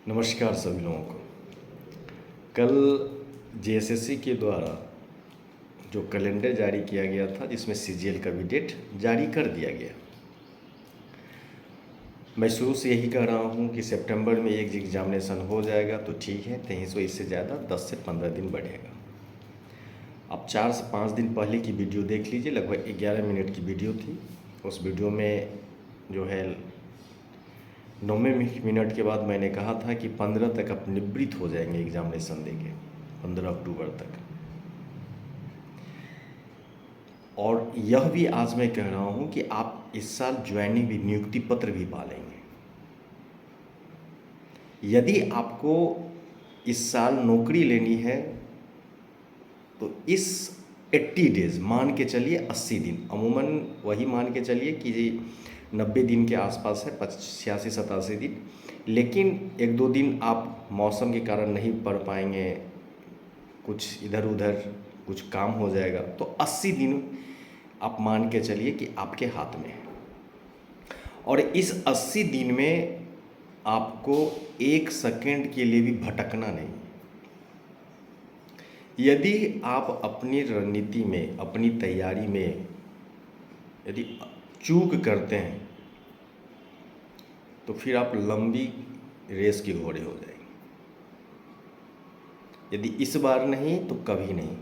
नमस्कार सभी लोगों को। कल जेएसएससी के द्वारा जो कैलेंडर जारी किया गया था, जिसमें सीजीएल का भी डेट जारी कर दिया गया। मैं शुरू से यही कह रहा हूँ कि सितंबर में एक एग्जामिनेशन हो जाएगा तो ठीक है, कहीं से इससे ज़्यादा 10 से 15 दिन बढ़ेगा। आप 4 से 5 दिन पहले की वीडियो देख लीजिए, लगभग 11 मिनट की वीडियो थी। उस वीडियो में जो है 9वें मिनट के बाद मैंने कहा था कि 15 तक आप निवृत्त हो जाएंगे एग्जामिनेशन देके, 15 अक्टूबर तक। और यह भी आज मैं कह रहा हूं कि आप इस साल ज्वाइनिंग भी, नियुक्ति पत्र भी पालेंगे। यदि आपको इस साल नौकरी लेनी है तो इस 80 डेज मान के चलिए, 80 दिन, अमूमन वही मान के चलिए कि 90 दिन के आसपास है, 86-87 दिन। लेकिन 1-2 दिन आप मौसम के कारण नहीं पढ़ पाएंगे, कुछ इधर उधर कुछ काम हो जाएगा, तो 80 दिन आप मान के चलिए कि आपके हाथ में है। और इस 80 दिन में आपको 1 सेकंड के लिए भी भटकना नहीं। यदि आप अपनी रणनीति में, अपनी तैयारी में यदि चूक करते हैं तो फिर आप लंबी रेस के घोड़े हो जाएंगे। यदि इस बार नहीं तो कभी नहीं।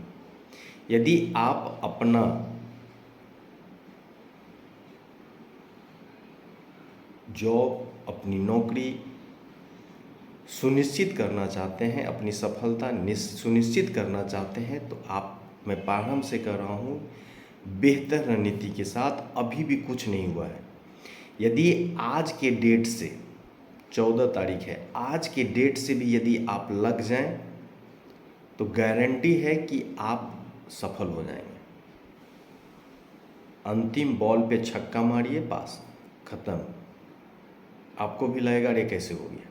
यदि आप अपना जॉब, अपनी नौकरी सुनिश्चित करना चाहते हैं, अपनी सफलता सुनिश्चित करना चाहते हैं, तो आप, मैं प्रारंभ से कह रहा हूँ, बेहतर रणनीति के साथ, अभी भी कुछ नहीं हुआ है। यदि आज के डेट से, 14 तारीख है, आज के डेट से भी यदि आप लग जाएं तो गारंटी है कि आप सफल हो जाएंगे। अंतिम बॉल पे छक्का मारिए, पास, खत्म। आपको भी लगेगा अरे कैसे हो गया।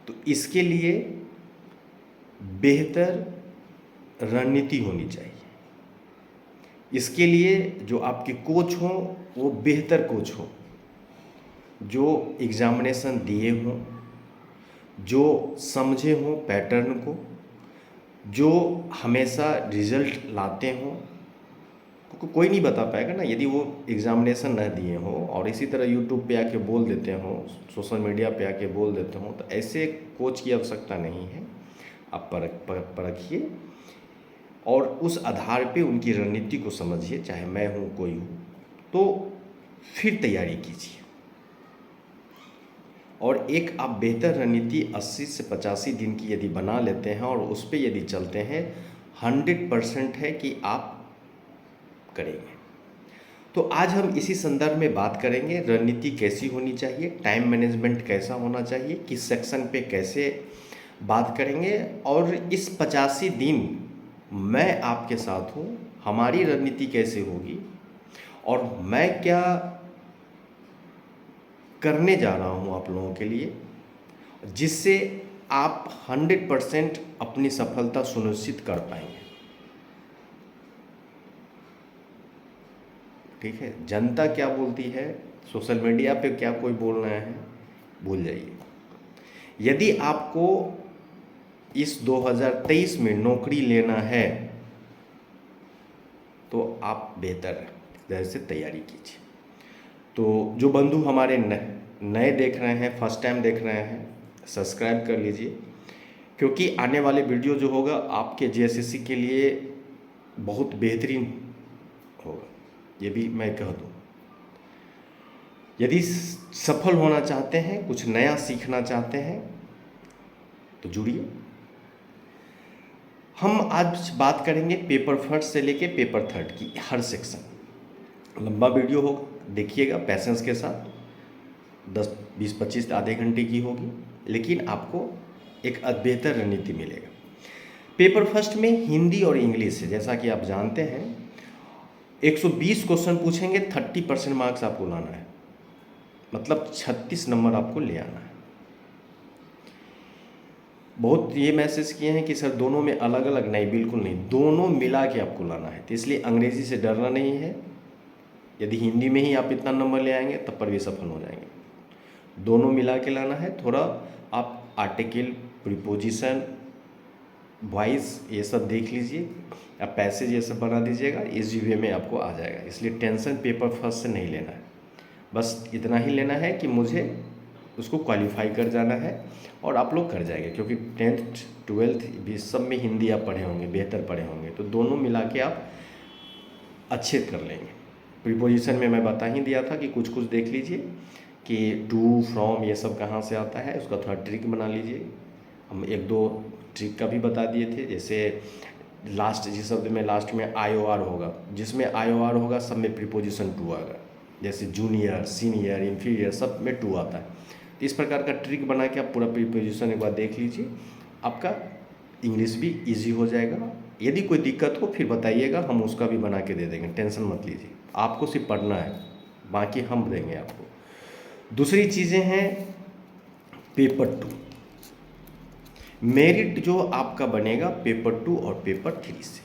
तो इसके लिए बेहतर रणनीति होनी चाहिए। इसके लिए जो आपके कोच हों वो बेहतर कोच हों, जो एग्जामिनेशन दिए हों, जो समझे हों पैटर्न को, जो हमेशा रिजल्ट लाते हों। कोई नहीं बता पाएगा ना यदि वो एग्जामिनेशन न दिए हों और इसी तरह यूट्यूब पे आके बोल देते हों, सोशल मीडिया पे आके बोल देते हों। तो ऐसे कोच की आवश्यकता नहीं है। आप परखिए और उस आधार पे उनकी रणनीति को समझिए, चाहे मैं हूँ कोई हूँ, तो फिर तैयारी कीजिए। और एक आप बेहतर रणनीति 80 से 85 दिन की यदि बना लेते हैं और उस पर यदि चलते हैं, 100% है कि आप करेंगे। तो आज हम इसी संदर्भ में बात करेंगे, रणनीति कैसी होनी चाहिए, टाइम मैनेजमेंट कैसा होना चाहिए, किस सेक्शन पे कैसे बात करेंगे। और इस 85 दिन मैं आपके साथ हूँ, हमारी रणनीति कैसे होगी और मैं क्या करने जा रहा हूँ आप लोगों के लिए, जिससे आप 100% अपनी सफलता सुनिश्चित कर पाएंगे। ठीक है, जनता क्या बोलती है, सोशल मीडिया पे क्या कोई बोल रहे हैं, भूल जाइए। यदि आपको इस 2023 में नौकरी लेना है तो आप बेहतर तरह से तैयारी कीजिए। तो जो बंधु हमारे नए देख रहे हैं, फर्स्ट टाइम देख रहे हैं, सब्सक्राइब कर लीजिए, क्योंकि आने वाले वीडियो जो होगा आपके जेएसएससी के लिए बहुत बेहतरीन होगा, ये भी मैं कह दूँ। यदि सफल होना चाहते हैं, कुछ नया सीखना चाहते हैं तो जुड़िए। हम आज बात करेंगे पेपर फर्स्ट से लेके पेपर थर्ड की हर सेक्शन। लंबा वीडियो होगा, देखिएगा पैसेंस के साथ, 10, 20, 25 आधे घंटे की होगी, लेकिन आपको एक बेहतर रणनीति मिलेगा। पेपर फर्स्ट में हिंदी और इंग्लिश है, जैसा कि आप जानते हैं 120 क्वेश्चन पूछेंगे, 30% मार्क्स आपको लाना है, मतलब 36 नंबर आपको ले आना है। बहुत ये मैसेज किए हैं कि सर दोनों में अलग अलग, नहीं, बिल्कुल नहीं, दोनों मिला के आपको लाना है। तो इसलिए अंग्रेजी से डरना नहीं है। यदि हिंदी में ही आप इतना नंबर ले आएंगे तब पर भी सफल हो जाएंगे। दोनों मिला के लाना है। थोड़ा आप आर्टिकल, प्रीपोजिशन, वॉइस ये सब देख लीजिए, आप पैसेज ये सब बना दीजिएगा, इजी वे में आपको आ जाएगा। इसलिए टेंशन पेपर फर्स्ट से नहीं लेना है, बस इतना ही लेना है कि मुझे उसको क्वालिफाई कर जाना है और आप लोग कर जाएंगे, क्योंकि 10th 12th भी सब में हिंदी आप पढ़े होंगे, बेहतर पढ़े होंगे, तो दोनों मिला के आप अच्छे कर लेंगे। प्रीपोजिशन में मैं बता ही दिया था कि कुछ कुछ देख लीजिए कि टू, फ्रॉम ये सब कहाँ से आता है, उसका थोड़ा ट्रिक बना लीजिए। हम एक दो ट्रिक का भी बता दिए थे, जैसे लास्ट जिस शब्द में लास्ट में IOR होगा, जिसमें IOR होगा सब में प्रीपोजिशन टू आएगा, जैसे जूनियर, सीनियर, इन्फीरियर सब में टू आता है। तो इस प्रकार का ट्रिक बना के आप पूरा प्रीपोजिशन एक बार देख लीजिए, आपका इंग्लिश भी इजी हो जाएगा। यदि कोई दिक्कत हो फिर बताइएगा, हम उसका भी बना के दे देंगे, टेंशन मत लीजिए, आपको सिर्फ पढ़ना है, बाकी हम देंगे आपको। दूसरी चीज़ें हैं पेपर 2, मेरिट जो आपका बनेगा पेपर 2 और पेपर 3 से।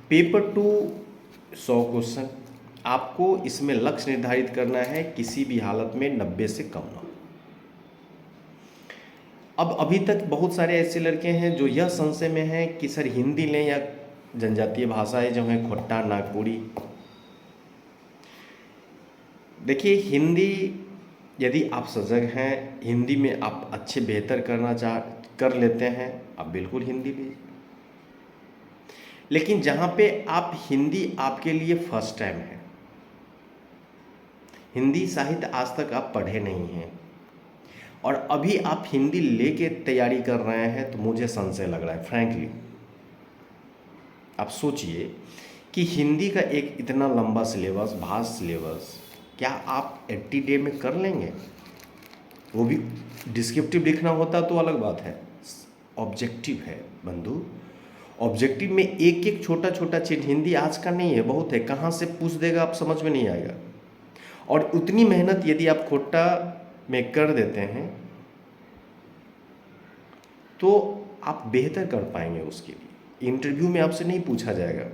पेपर 2 100 क्वेश्चन, आपको इसमें लक्ष्य निर्धारित करना है किसी भी हालत में 90 से कम ना हो। अब अभी तक बहुत सारे ऐसे लड़के हैं जो यह संशय में हैं कि सर हिंदी लें या जनजातीय भाषाएं जो हैं खोट्टा, नागपुरी। देखिए, हिंदी यदि आप सजग हैं, हिंदी में आप अच्छे बेहतर कर लेते हैं, आप बिल्कुल हिंदी लीजिए। लेकिन जहाँ पे आप हिंदी आपके लिए फर्स्ट टाइम है, हिंदी साहित्य आज तक आप पढ़े नहीं हैं और अभी आप हिंदी लेके तैयारी कर रहे हैं, तो मुझे संशय लग रहा है फ्रैंकली। आप सोचिए कि हिंदी का एक इतना लंबा सिलेबस, भास्ट सिलेबस, क्या आप 80 डे में कर लेंगे? वो भी डिस्क्रिप्टिव लिखना होता तो अलग बात है, ऑब्जेक्टिव है बंधु। ऑब्जेक्टिव में एक एक छोटा छोटा चीज, हिंदी आज का नहीं है, बहुत है, कहाँ से पूछ देगा आप समझ में नहीं आएगा। और उतनी मेहनत यदि आप खोट्टा में कर देते हैं तो आप बेहतर कर पाएंगे। उसके लिए इंटरव्यू में आपसे नहीं पूछा जाएगा,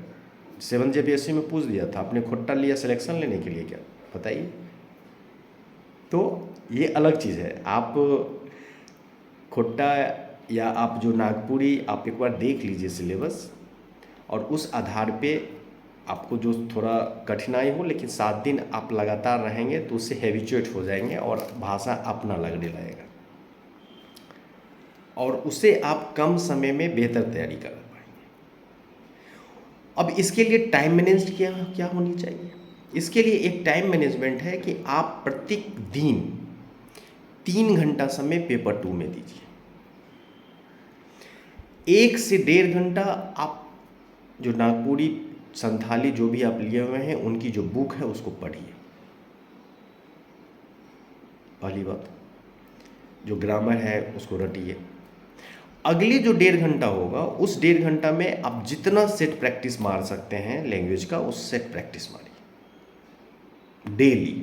7 JPSC में पूछ दिया था, आपने खोट्टा लिया सिलेक्शन लेने के लिए क्या, बताइए। तो ये अलग चीज़ है, आप खोट्टा या आप जो नागपुरी, आप एक बार देख लीजिए सिलेबस, और उस आधार पे आपको जो थोड़ा कठिनाई हो, लेकिन 7 दिन आप लगातार रहेंगे तो उससे हैबिचुएट हो जाएंगे और भाषा अपना लगने लगेगा, और उससे आप कम समय में बेहतर तैयारी कर पाएंगे। अब इसके लिए टाइम मैनेजमेंट क्या होनी चाहिए? इसके लिए एक टाइम मैनेजमेंट है कि आप प्रत्येक दिन 3 घंटा समय पेपर 2 में दीजिए। 1 से 1.5 घंटा आप जो नागपुरी, संथाली जो भी आप लिए हुए हैं उनकी जो बुक है उसको पढ़िए। पहली बात, जो ग्रामर है उसको रटिए। अगली जो 1.5 घंटा होगा, उस 1.5 घंटा में आप जितना सेट प्रैक्टिस मार सकते हैं लैंग्वेज का, उस सेट प्रैक्टिस मारिए डेली।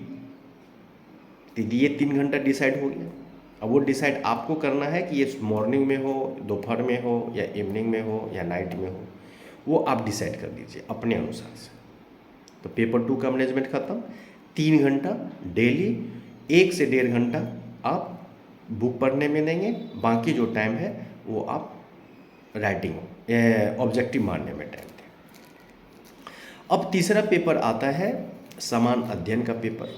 तो ये 3 घंटा डिसाइड हो गया। अब वो डिसाइड आपको करना है कि ये मॉर्निंग में हो, दोपहर में हो, या इवनिंग में हो, या नाइट में हो, वो आप डिसाइड कर दीजिए अपने अनुसार से। तो पेपर 2 का मैनेजमेंट खत्म। 3 घंटा डेली, 1 से 1.5 घंटा आप बुक पढ़ने में देंगे, बाकी जो टाइम है वो आप राइटिंग ऑब्जेक्टिव मारने में टाइम दें। अब तीसरा पेपर आता है समान अध्ययन का पेपर,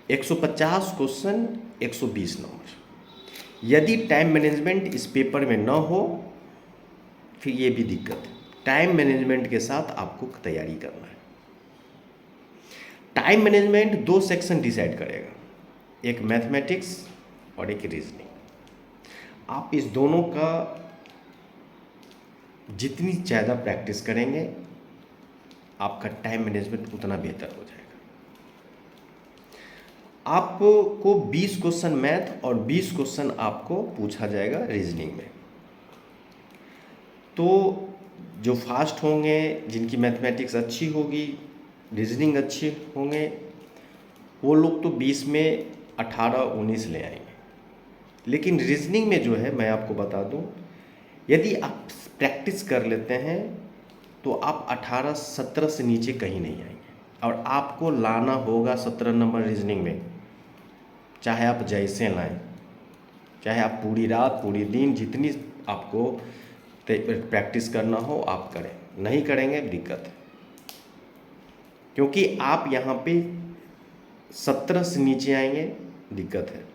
150 क्वेश्चन, 120 नंबर। यदि टाइम मैनेजमेंट इस पेपर में न हो फिर ये भी दिक्कत है। टाइम मैनेजमेंट के साथ आपको तैयारी करना है। टाइम मैनेजमेंट 2 सेक्शन डिसाइड करेगा, एक मैथमेटिक्स और एक रीजनिंग। आप इस दोनों का जितनी ज़्यादा प्रैक्टिस करेंगे आपका टाइम मैनेजमेंट उतना बेहतर हो जाएगा। आपको 20 क्वेश्चन मैथ और 20 क्वेश्चन आपको पूछा जाएगा रीजनिंग में। तो जो फास्ट होंगे, जिनकी मैथमेटिक्स अच्छी होगी, रीजनिंग अच्छी होंगे, वो लोग तो 20 में 18-19 ले आएंगे। लेकिन रीजनिंग में जो है, मैं आपको बता दूं, यदि आप प्रैक्टिस कर लेते हैं तो आप 18-17 से नीचे कहीं नहीं आएंगे। और आपको लाना होगा 17 नंबर रीजनिंग में, चाहे आप जैसे लाएं, चाहे आप पूरी रात पूरी दिन जितनी आपको प्रैक्टिस करना हो आप करें, नहीं करेंगे दिक्कत है, क्योंकि आप यहाँ पे 17 से नीचे आएंगे दिक्कत है।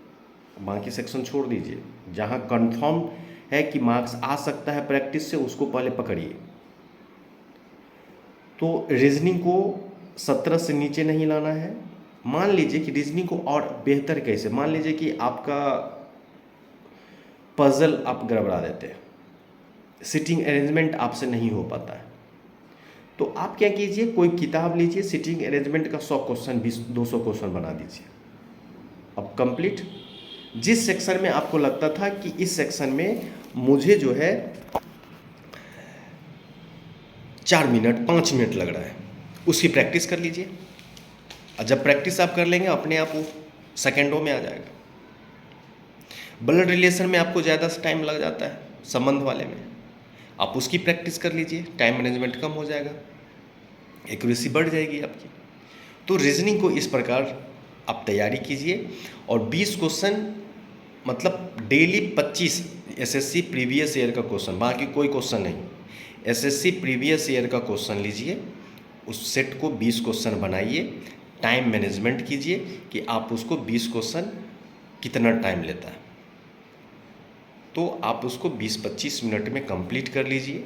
बाकी सेक्शन छोड़ दीजिए, जहाँ कंफर्म है कि मार्क्स आ सकता है प्रैक्टिस से उसको पहले पकड़िए। तो रीजनिंग को 17 से नीचे नहीं लाना है। मान लीजिए कि रीजनिंग को और बेहतर कैसे, मान लीजिए कि आपका पजल आप गड़बड़ा देते हैं, सिटिंग अरेंजमेंट आपसे नहीं हो पाता है, तो आप क्या कीजिए, कोई किताब लीजिए, सिटिंग अरेंजमेंट का 100 क्वेश्चन 200 क्वेश्चन बना दीजिए। अब कंप्लीट जिस सेक्शन में आपको लगता था कि इस सेक्शन में मुझे जो है 4 मिनट 5 मिनट लग रहा है, उसकी प्रैक्टिस कर लीजिए। और जब प्रैक्टिस आप कर लेंगे अपने आप वो सेकेंडों में आ जाएगा। ब्लड रिलेशन में आपको ज़्यादा टाइम लग जाता है, संबंध वाले में आप उसकी प्रैक्टिस कर लीजिए, टाइम मैनेजमेंट कम हो जाएगा, एक्यूरेसी बढ़ जाएगी आपकी। तो रीजनिंग को इस प्रकार आप तैयारी कीजिए और 20 क्वेश्चन मतलब डेली 25 एसएससी प्रीवियस ईयर का क्वेश्चन, बाकी कोई क्वेश्चन नहीं, एसएससी प्रीवियस ईयर का क्वेश्चन लीजिए, उस सेट को 20 क्वेश्चन बनाइए, टाइम मैनेजमेंट कीजिए कि आप उसको 20 क्वेश्चन कितना टाइम लेता है, तो आप उसको 20-25 मिनट में कंप्लीट कर लीजिए,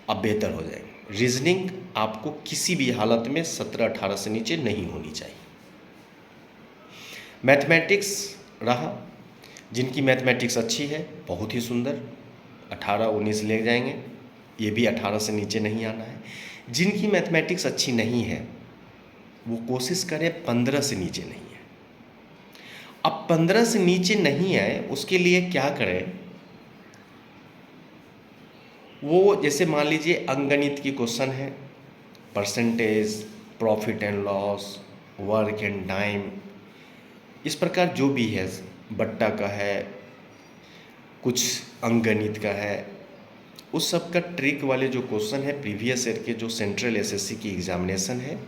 अब बेहतर हो जाएंगे। रीजनिंग आपको किसी भी हालत में 17-18 से नीचे नहीं होनी चाहिए। मैथमेटिक्स रहा, जिनकी मैथमेटिक्स अच्छी है बहुत ही सुंदर 18-19 ले जाएंगे, ये भी 18 से नीचे नहीं आना है। जिनकी मैथमेटिक्स अच्छी नहीं है वो कोशिश करें 15 से नीचे नहीं है। अब 15 से नीचे नहीं आए उसके लिए क्या करें, वो जैसे मान लीजिए अंकगणित की क्वेश्चन है, percentage, profit and loss, work and time, इस प्रकार जो भी है, बट्टा का है, कुछ अंकगणित का है, उस सब का ट्रिक वाले जो क्वेश्चन है प्रीवियस ईयर के जो सेंट्रल एसएससी की एग्जामिनेशन है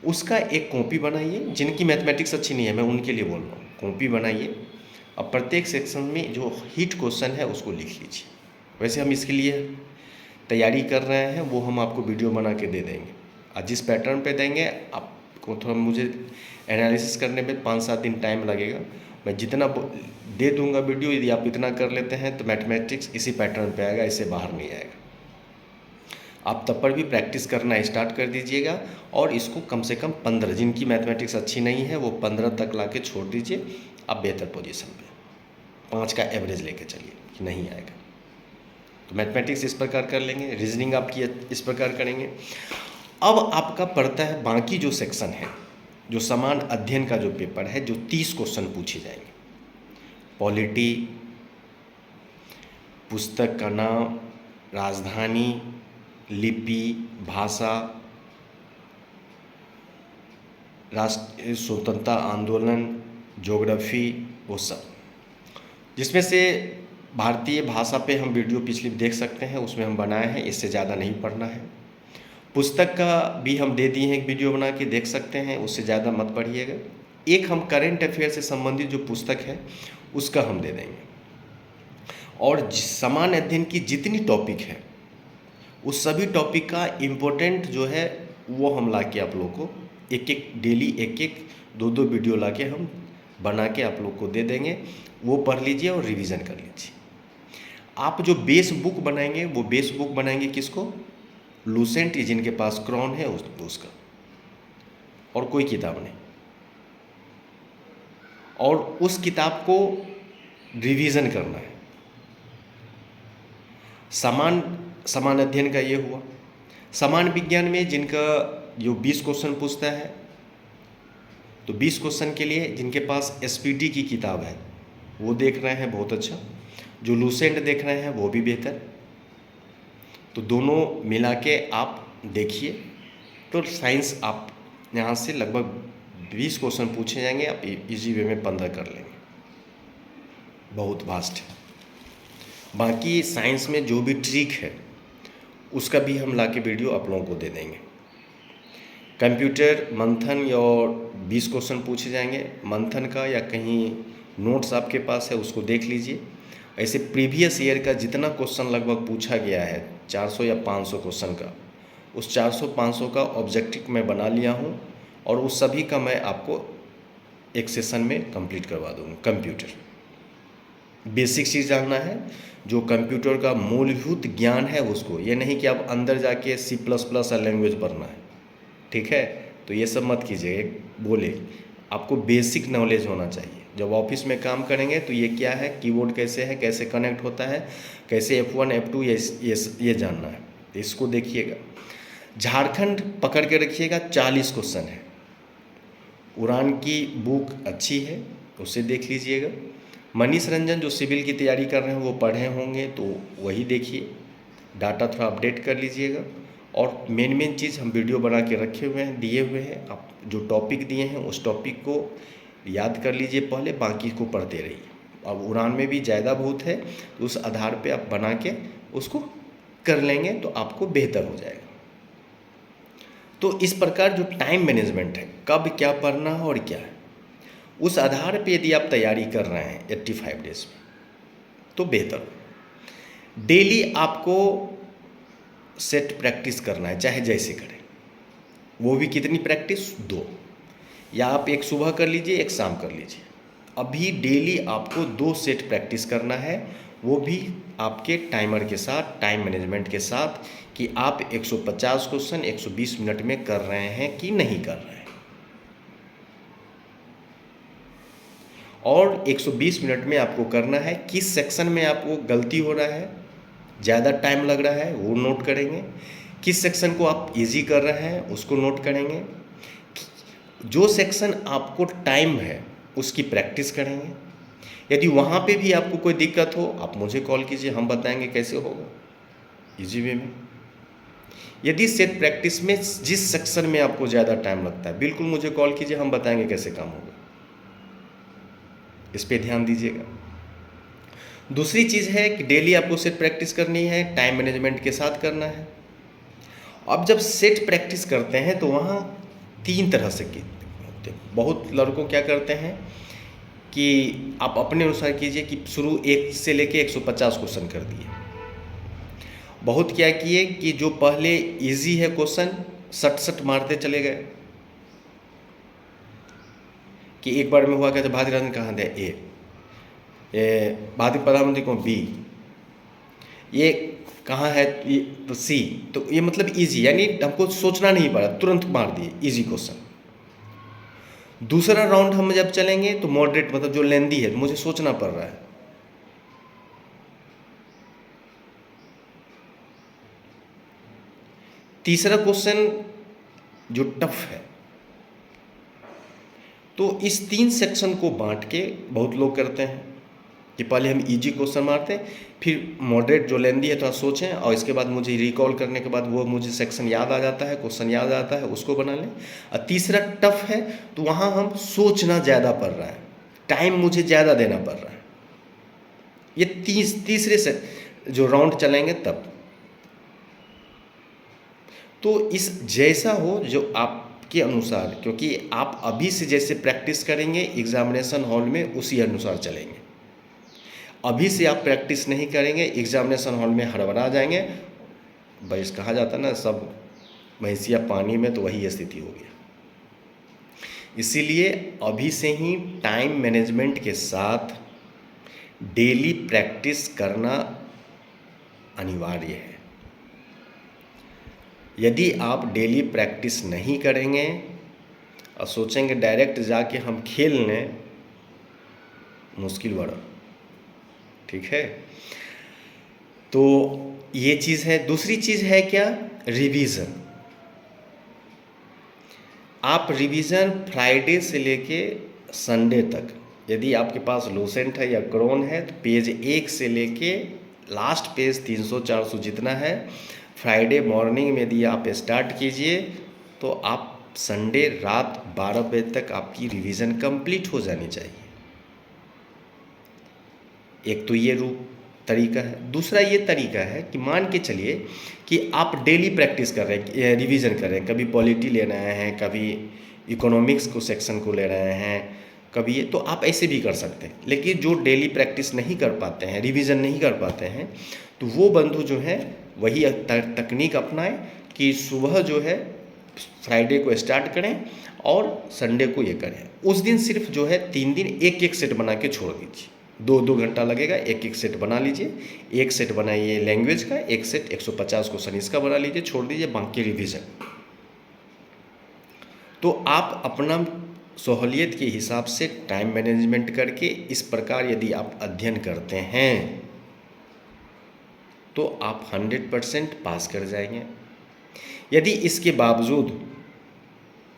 उसका एक कॉपी बनाइए। जिनकी मैथमेटिक्स अच्छी नहीं है मैं उनके लिए बोल रहा हूँ, कॉपी बनाइए, अब प्रत्येक सेक्शन में जो हिट क्वेश्चन है उसको लिख लीजिए। वैसे हम इसके लिए तैयारी कर रहे हैं, वो हम आपको वीडियो बना के दे देंगे, और जिस पैटर्न पे देंगे आपको थोड़ा मुझे एनालिसिस करने में 5-7 दिन टाइम लगेगा, मैं जितना दे दूंगा वीडियो, यदि आप इतना कर लेते हैं तो मैथमेटिक्स इसी पैटर्न पे आएगा, इससे बाहर नहीं आएगा। आप तब पर भी प्रैक्टिस करना स्टार्ट कर दीजिएगा और इसको कम से कम 15, जिनकी मैथमेटिक्स अच्छी नहीं है वो 15 तक ला के छोड़ दीजिए, आप बेहतर पोजीशन पे 5 का एवरेज लेके चलिए कि नहीं आएगा। तो मैथमेटिक्स इस प्रकार कर लेंगे, रीजनिंग आपकी इस प्रकार करेंगे। अब आपका पड़ता है बाकी जो सेक्शन है, जो समान अध्ययन का जो पेपर है, जो 30 क्वेश्चन पूछे जाएंगे। पॉलिटी, पुस्तक का नाम, राजधानी, लिपि, भाषा, राष्ट्रीय स्वतंत्रता आंदोलन, ज्योग्राफी, वो सब, जिसमें से भारतीय भाषा पे हम वीडियो पिछली देख सकते हैं, उसमें हम बनाए हैं, इससे ज़्यादा नहीं पढ़ना है। पुस्तक का भी हम दे दिए हैं एक वीडियो बना के, देख सकते हैं, उससे ज़्यादा मत पढ़िएगा। एक हम करेंट अफेयर से संबंधित जो पुस्तक है उसका हम दे देंगे, और समान अध्ययन की जितनी टॉपिक है उस सभी टॉपिक का इम्पोर्टेंट जो है वो हम ला के आप लोग को एक एक डेली एक 2 वीडियो ला के हम बना के आप लोग को दे देंगे, वो पढ़ लीजिए और रिवीजन कर लीजिए। आप जो बेस बुक बनाएंगे वो बेस बुक बनाएंगे किसको, लूसेंट, जिनके पास क्रॉन है उसका, और कोई किताब नहीं, और उस किताब को रिवीजन करना है। समान अध्ययन का ये हुआ। समान विज्ञान में जिनका जो 20 क्वेश्चन पूछता है, तो 20 क्वेश्चन के लिए जिनके पास एसपीटी की किताब है वो देख रहे हैं, बहुत अच्छा। जो लूसेंट देख रहे हैं वो भी बेहतर। तो दोनों मिला के आप देखिए, तो साइंस आप यहाँ से लगभग 20 क्वेश्चन पूछे जाएंगे, आप इजी वे में 15 कर लेंगे, बहुत वास्ट है। बाकी साइंस में जो भी ट्रिक है उसका भी हम ला के वीडियो आप लोगों को दे देंगे। कंप्यूटर मंथन और 20 क्वेश्चन पूछे जाएंगे मंथन का, या कहीं नोट्स आपके पास है उसको देख लीजिए। ऐसे प्रीवियस ईयर का जितना क्वेश्चन लगभग पूछा गया है 400 या 500 क्वेश्चन का, उस 400-500 का ऑब्जेक्टिव मैं बना लिया हूँ और उस सभी का मैं आपको एक सेशन में कंप्लीट करवा दूँगा। कंप्यूटर बेसिक चीज़ जानना है, जो कंप्यूटर का मूलभूत ज्ञान है उसको, ये नहीं कि आप अंदर जाके C++ लैंग्वेज पढ़ना है, ठीक है। तो ये सब मत कीजिए, बोले आपको बेसिक नॉलेज होना चाहिए। जब ऑफिस में काम करेंगे तो ये क्या है, कीबोर्ड कैसे है, कैसे कनेक्ट होता है, कैसे F1 F2 ये जानना है, इसको देखिएगा। झारखंड पकड़ के रखिएगा, 40 क्वेश्चन है। उड़ान की बुक अच्छी है, उसे देख लीजिएगा। मनीष रंजन जो सिविल की तैयारी कर रहे हैं वो पढ़े होंगे तो वही देखिए, डाटा थोड़ा अपडेट कर लीजिएगा। और मेन चीज़ हम वीडियो बना के रखे हुए हैं, दिए हुए हैं। आप जो टॉपिक दिए हैं उस टॉपिक को याद कर लीजिए पहले, बाकी को पढ़ते रहिए। अब उड़ान में भी ज़्यादा बहुत है तो उस आधार पे आप बना के उसको कर लेंगे तो आपको बेहतर हो जाएगा। तो इस प्रकार जो टाइम मैनेजमेंट है, कब क्या पढ़ना है और क्या है, उस आधार पे यदि आप तैयारी कर रहे हैं 85 डेज में तो बेहतर हो। डेली आपको सेट प्रैक्टिस करना है, चाहे जैसे करें। वो भी कितनी प्रैक्टिस, 2, या आप एक सुबह कर लीजिए एक शाम कर लीजिए। अभी डेली आपको 2 सेट प्रैक्टिस करना है, वो भी आपके टाइमर के साथ, टाइम मैनेजमेंट के साथ, कि आप 150 क्वेश्चन 120 मिनट में कर रहे हैं कि नहीं कर रहे हैं। और 120 मिनट में आपको करना है, किस सेक्शन में आपको गलती हो रहा है, ज़्यादा टाइम लग रहा है वो नोट करेंगे, किस सेक्शन को आप इजी कर रहे हैं उसको नोट करेंगे, जो सेक्शन आपको टाइम है उसकी प्रैक्टिस करेंगे। यदि वहाँ पे भी आपको कोई दिक्कत हो आप मुझे कॉल कीजिए, हम बताएंगे कैसे होगा इजी वे में। यदि सेट प्रैक्टिस में जिस सेक्शन में आपको ज़्यादा टाइम लगता है बिल्कुल मुझे कॉल कीजिए, हम बताएंगे कैसे काम होगा। इस पे ध्यान दीजिएगा। दूसरी चीज़ है कि डेली आपको सेट प्रैक्टिस करनी है, टाइम मैनेजमेंट के साथ करना है। अब जब सेट प्रैक्टिस करते हैं तो वहाँ 3 तरह से होते हैं। बहुत लड़कों क्या करते हैं कि आप अपने अनुसार कीजिए कि शुरू 1 से लेके 150 क्वेश्चन कर दिए। बहुत क्या किए कि जो पहले इजी है क्वेश्चन सट मारते चले गए, कि एक बार में हुआ क्या, तो भारतीय राजनीति कहाँ दे ए, भारतीय प्रधानमंत्री कौन, B, ये कहाँ है, ये तो C। तो ये मतलब इजी, यानी हमको सोचना नहीं पड़ा, तुरंत मार दिए इजी क्वेश्चन। दूसरा राउंड हम जब चलेंगे तो मॉडरेट, मतलब जो लेंदी है, मुझे सोचना पड़ रहा है। तीसरा क्वेश्चन जो टफ है। तो इस 3 सेक्शन को बांट के बहुत लोग करते हैं कि पहले हम इजी क्वेश्चन मारते हैं, फिर मॉडरेट जो लेंदी है थोड़ा सोचें, और इसके बाद मुझे रिकॉल करने के बाद वो मुझे सेक्शन याद आ जाता है, क्वेश्चन याद आता है, उसको बना लें। और तीसरा टफ है तो वहाँ हम सोचना ज़्यादा पड़ रहा है, टाइम मुझे ज़्यादा देना पड़ रहा है। ये तीसरे से जो राउंड चलेंगे तब। तो इस जैसा हो जो आपके अनुसार, क्योंकि आप अभी से जैसे प्रैक्टिस करेंगे एग्जामिनेशन हॉल में उसी अनुसार चलेंगे। अभी से आप प्रैक्टिस नहीं करेंगे एग्जामिनेशन हॉल में हड़बड़ा जाएंगे, बस कहा जाता ना सब भैंसिया पानी में, तो वही स्थिति हो गया। इसीलिए अभी से ही टाइम मैनेजमेंट के साथ डेली प्रैक्टिस करना अनिवार्य है। यदि आप डेली प्रैक्टिस नहीं करेंगे और सोचेंगे डायरेक्ट जाके हम खेल लें, मुश्किल बड़ा, ठीक है। तो ये चीज़ है। दूसरी चीज़ है क्या, रिवीजन। आप रिवीजन फ्राइडे से लेके संडे तक, यदि आपके पास लूसेंट है या क्रोन है तो पेज 1 से लेके लास्ट पेज 300-400 जितना है, फ्राइडे मॉर्निंग में यदि आप स्टार्ट कीजिए तो आप संडे रात 12 बजे तक आपकी रिवीजन कंप्लीट हो जानी चाहिए। एक तो ये तरीका है। दूसरा ये तरीका है कि मान के चलिए कि आप डेली प्रैक्टिस कर रहे हैं, रिवीजन कर रहे हैं, कभी पॉलिटी ले रहे हैं, कभी इकोनॉमिक्स को सेक्शन को ले रहे हैं, कभी ये, तो आप ऐसे भी कर सकते हैं। लेकिन जो डेली प्रैक्टिस नहीं कर पाते हैं, रिवीजन नहीं कर पाते हैं, तो वो बंधु जो है वही तकनीक अपनाएं कि सुबह जो है फ्राइडे को स्टार्ट करें और संडे को ये करें। उस दिन सिर्फ जो है 3 दिन एक एक सेट बना के छोड़ दीजिए। 2-2 घंटा लगेगा, एक एक सेट बना लीजिए। एक सेट बनाइए लैंग्वेज का, एक सेट 150 क्वेश्चन का बना लीजिए, छोड़ दीजिए, बाकी रिवीजन। तो आप अपना सहूलियत के हिसाब से टाइम मैनेजमेंट करके इस प्रकार यदि आप अध्ययन करते हैं तो आप 100% पास कर जाएंगे। यदि इसके बावजूद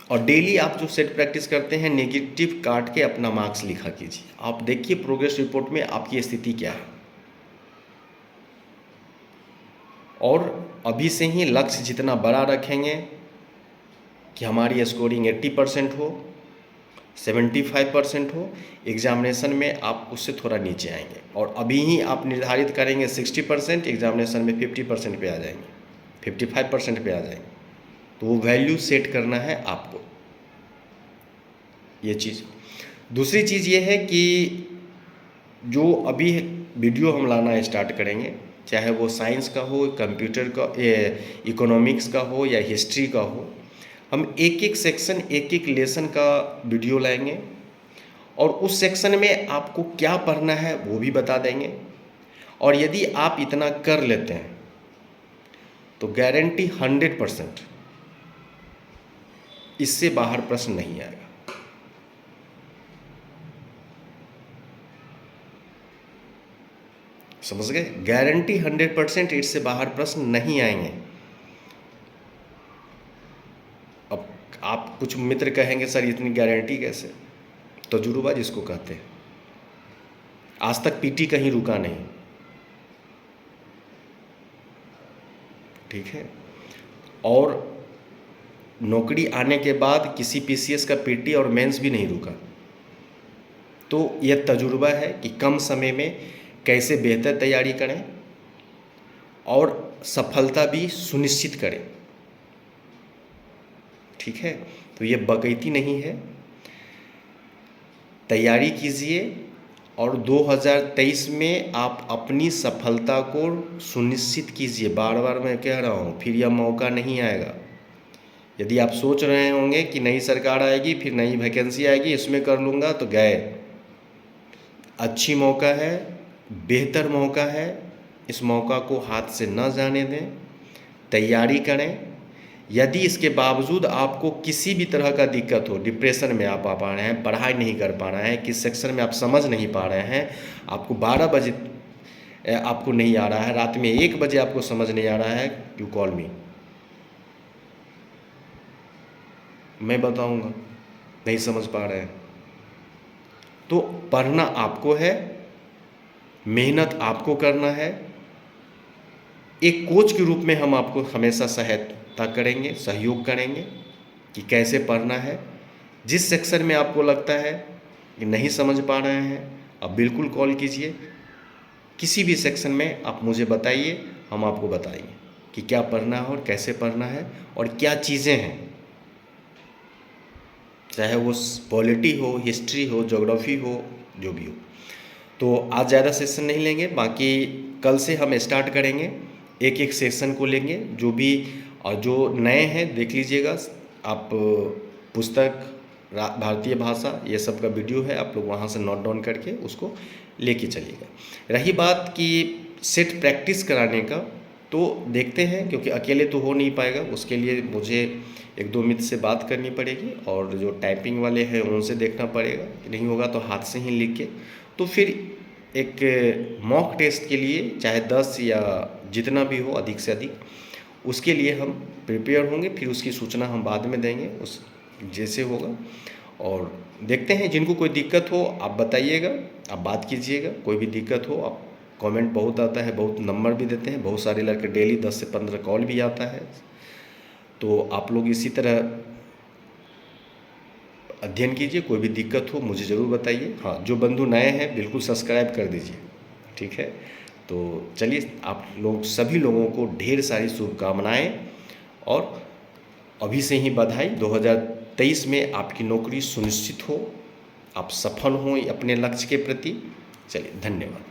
और डेली आप जो सेट प्रैक्टिस करते हैं, नेगेटिव काट के अपना मार्क्स लिखा कीजिए। आप देखिए प्रोग्रेस रिपोर्ट में आपकी स्थिति क्या है, और अभी से ही लक्ष्य जितना बड़ा रखेंगे कि हमारी स्कोरिंग 80% हो, 75% हो, एग्जामिनेशन में आप उससे थोड़ा नीचे आएंगे। और अभी ही आप निर्धारित करेंगे 60%, एग्जामिनेशन में 50% पे आ जाएंगे, 55% पे आ जाएंगे। तो वो वैल्यू सेट करना है आपको, ये चीज़। दूसरी चीज़ ये है कि जो अभी वीडियो हम लाना स्टार्ट करेंगे, चाहे वो साइंस का हो, कंप्यूटर का, इकोनॉमिक्स का हो या हिस्ट्री का हो, हम एक एक सेक्शन, एक एक लेसन का वीडियो लाएंगे और उस सेक्शन में आपको क्या पढ़ना है वो भी बता देंगे। और यदि आप इतना कर लेते हैं तो गारंटी 100% इससे बाहर प्रश्न नहीं आएगा। समझ गए? गारंटी 100% इससे बाहर प्रश्न नहीं आएंगे। अब आप कुछ मित्र कहेंगे सर इतनी गारंटी कैसे? तजुर्बा जिसको कहते हैं। आज तक पीटी कहीं रुका नहीं, ठीक है, और नौकरी आने के बाद किसी पीसीएस का पीटी और मेंस भी नहीं रुका। तो यह तजुर्बा है कि कम समय में कैसे बेहतर तैयारी करें और सफलता भी सुनिश्चित करें, ठीक है। तो ये बकैती नहीं है, तैयारी कीजिए और 2023 में आप अपनी सफलता को सुनिश्चित कीजिए। बार बार मैं कह रहा हूँ, फिर यह मौका नहीं आएगा। यदि आप सोच रहे होंगे कि नई सरकार आएगी, फिर नई वैकेंसी आएगी, इसमें कर लूँगा, तो गए। अच्छी मौका है, बेहतर मौका है, इस मौका को हाथ से न जाने दें, तैयारी करें। यदि इसके बावजूद आपको किसी भी तरह का दिक्कत हो, डिप्रेशन में आप आ पा रहे हैं, पढ़ाई नहीं कर पा रहे हैं, किस सेक्शन में आप समझ नहीं पा रहे हैं, आपको 12 बजे आपको नहीं आ रहा है, रात में 1 बजे आपको समझ नहीं आ रहा है, यू कॉल मी, मैं बताऊंगा। नहीं समझ पा रहे हैं तो पढ़ना आपको है, मेहनत आपको करना है। एक कोच के रूप में हम आपको हमेशा सहायता करेंगे, सहयोग करेंगे कि कैसे पढ़ना है। जिस सेक्शन में आपको लगता है कि नहीं समझ पा रहे हैं, आप बिल्कुल कॉल कीजिए। किसी भी सेक्शन में आप मुझे बताइए, हम आपको बताएंगे कि क्या पढ़ना है और कैसे पढ़ना है और क्या चीज़ें हैं, चाहे वो पॉलिटी हो, हिस्ट्री हो, ज्योग्राफी हो, जो भी हो। तो आज ज़्यादा सेशन नहीं लेंगे, बाकी कल से हम स्टार्ट करेंगे, एक एक सेशन को लेंगे। जो भी और जो नए हैं देख लीजिएगा, आप पुस्तक, भारतीय भाषा, ये सब का वीडियो है, आप लोग वहाँ से नोट डाउन करके उसको लेके चलिएगा। रही बात कि सेट प्रैक्टिस कराने का, तो देखते हैं, क्योंकि अकेले तो हो नहीं पाएगा, उसके लिए मुझे 1-2 मित्र से बात करनी पड़ेगी और जो टाइपिंग वाले हैं उनसे देखना पड़ेगा। नहीं होगा तो हाथ से ही लिख के, तो फिर एक मॉक टेस्ट के लिए चाहे 10 या जितना भी हो, अधिक से अधिक, उसके लिए हम प्रिपेयर होंगे। फिर उसकी सूचना हम बाद में देंगे, उस जैसे होगा। और देखते हैं, जिनको कोई दिक्कत हो आप बताइएगा, आप बात कीजिएगा। कोई भी दिक्कत हो आप कमेंट बहुत आता है, बहुत नंबर भी देते हैं, बहुत सारे लड़के डेली 10 से 15 कॉल भी आता है। तो आप लोग इसी तरह अध्ययन कीजिए। कोई भी दिक्कत हो मुझे ज़रूर बताइए। हाँ, जो बंधु नए हैं बिल्कुल सब्सक्राइब कर दीजिए, ठीक है। तो चलिए, आप लोग सभी लोगों को ढेर सारी शुभकामनाएं और अभी से ही बधाई। 2023 में आपकी नौकरी सुनिश्चित हो, आप सफल हों अपने लक्ष्य के प्रति। चलिए, धन्यवाद।